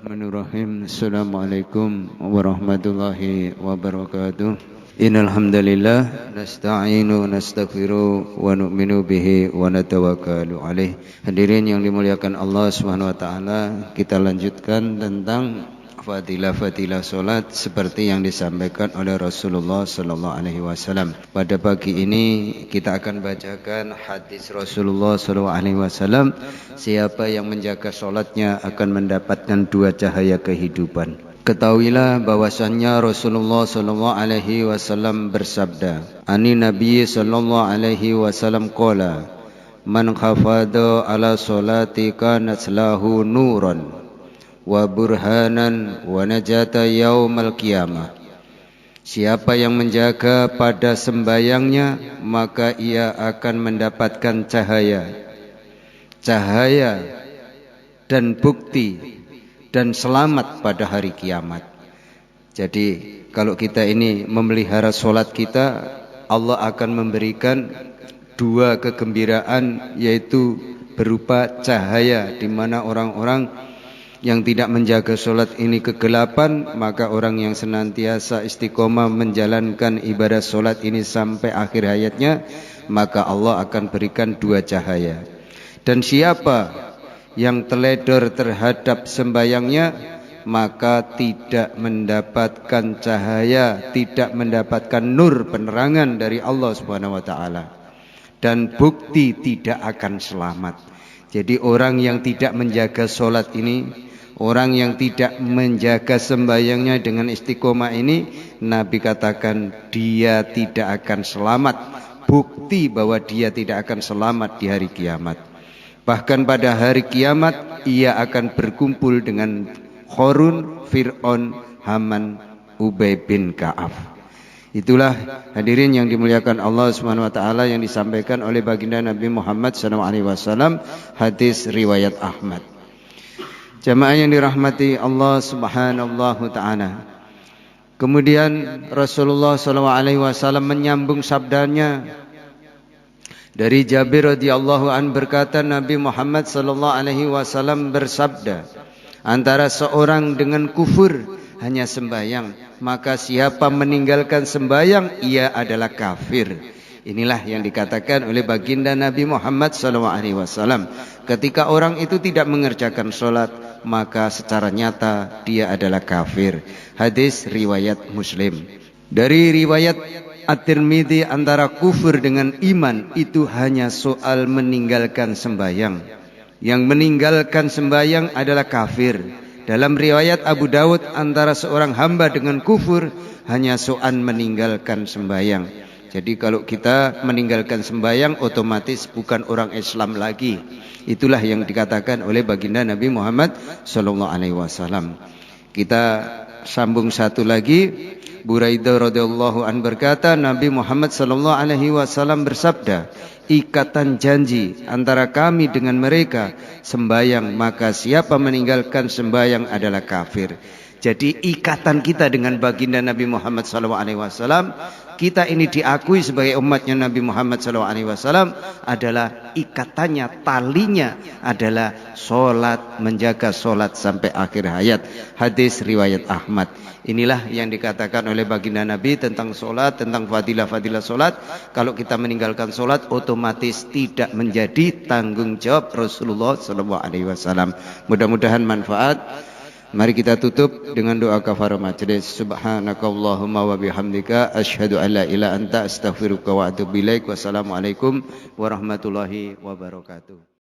Bismillahirrahmanirrahim. Assalamualaikum warahmatullahi wabarakatuh. Innal hamdalillah nasta'inu nastaghfiru wa nu'minu bihi wa natawakkalu alaih. Hadirin yang dimuliakan Allah Subhanahu wa taala, kita lanjutkan tentang fadilah-fadilah salat seperti yang disampaikan oleh Rasulullah sallallahu alaihi wasallam. Pada pagi ini kita akan bacakan hadis Rasulullah sallallahu alaihi wasallam, siapa yang menjaga salatnya akan mendapatkan dua cahaya kehidupan. Ketahuilah bahwasannya Rasulullah sallallahu alaihi wasallam bersabda, ani Nabi sallallahu alaihi wasallam qala, man khafada ala salati kanat lahu nuran wa burhanan wa najata yaumal qiyamah. Siapa yang menjaga pada sembayangnya, maka ia akan mendapatkan cahaya dan bukti dan selamat pada hari kiamat. Jadi kalau kita ini memelihara solat kita, Allah akan memberikan dua kegembiraan, yaitu berupa cahaya, di mana orang-orang yang tidak menjaga solat ini kegelapan, maka orang yang senantiasa istiqomah menjalankan ibadah solat ini sampai akhir hayatnya, maka Allah akan berikan dua cahaya. Dan siapa yang teledor terhadap sembayangnya, maka tidak mendapatkan cahaya, tidak mendapatkan nur penerangan dari Allah Subhanahu wa taala, dan bukti tidak akan selamat. Jadi orang yang tidak menjaga solat ini, orang yang tidak menjaga sembayangnya dengan istiqomah ini, Nabi katakan dia tidak akan selamat. Bukti bahwa dia tidak akan selamat di hari kiamat. Bahkan pada hari kiamat ia akan berkumpul dengan Qarun, Fir'aun, Haman, Ubay bin Ka'ab. Itulah hadirin yang dimuliakan Allah Subhanahu wa taala yang disampaikan oleh baginda Nabi Muhammad SAW, hadis riwayat Ahmad. Jamaah yang dirahmati Allah Subhanahu wa taala. Kemudian Rasulullah SAW menyambung sabdanya dari Jabir radhiyallahu an, berkata Nabi Muhammad SAW bersabda, antara seorang dengan kufur hanya sembahyang, maka siapa meninggalkan sembahyang ia adalah kafir. Inilah yang dikatakan oleh baginda Nabi Muhammad SAW. Ketika orang itu tidak mengerjakan sholat, maka secara nyata dia adalah kafir. Hadis riwayat Muslim. Dari riwayat At-Tirmidzi, antara kufur dengan iman itu hanya soal meninggalkan sembahyang. Yang meninggalkan sembahyang adalah kafir. Dalam riwayat Abu Dawud, antara seorang hamba dengan kufur hanya soal meninggalkan sembahyang. Jadi kalau kita meninggalkan sembahyang, otomatis bukan orang Islam lagi. Itulah yang dikatakan oleh baginda Nabi Muhammad SAW. Kita sambung satu lagi. Buraidah radhiyallahu an berkata, Nabi Muhammad SAW bersabda, ikatan janji antara kami dengan mereka sembahyang, maka siapa meninggalkan sembahyang adalah kafir. Jadi ikatan kita dengan baginda Nabi Muhammad SAW, kita ini diakui sebagai umatnya Nabi Muhammad SAW, adalah ikatannya, talinya adalah solat, menjaga solat sampai akhir hayat. Hadis riwayat Ahmad. Inilah yang dikatakan oleh baginda Nabi tentang solat, tentang fadilah-fadilah solat. Kalau kita meninggalkan solat, otomatis tidak menjadi tanggung jawab Rasulullah SAW. Mudah-mudahan manfaat. Mari kita tutup dengan doa kafarah majlis. Subhanakallahumma wa bihamdika asyhadu an la ilaha anta astaghfiruka wa atubu ilaik. Wassalamualaikum warahmatullahi wabarakatuh.